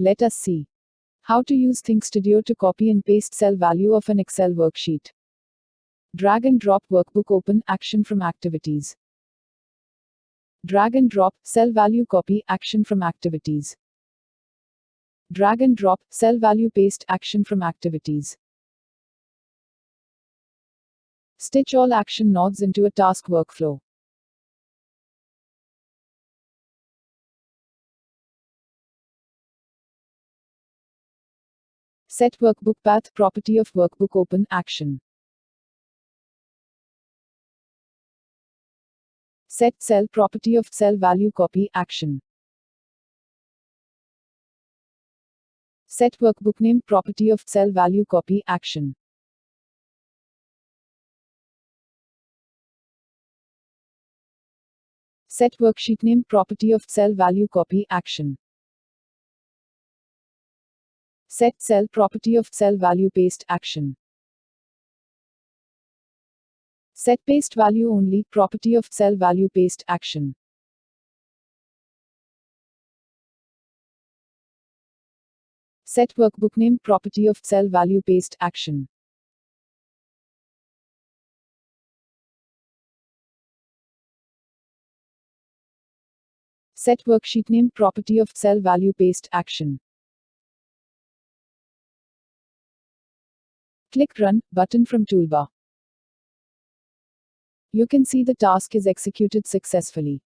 Let us see how to use ThinkStudio to copy and paste cell value of an Excel worksheet. Drag and drop workbook open action from activities. Drag and drop cell value copy action from activities. Drag and drop cell value paste action from activities. Stitch all action nodes into a task workflow. Set WorkbookPath property of workbook open action. Set cell property of cell value copy action. Set WorkbookName property of cell value copy action. Set worksheet name property of cell value copy action. Set cell property of cell value paste action. Set paste value only property of cell value paste action. Set workbook name property of cell value paste action. Set worksheet name property of cell value paste action. Click Run button from toolbar. You can see the task is executed successfully.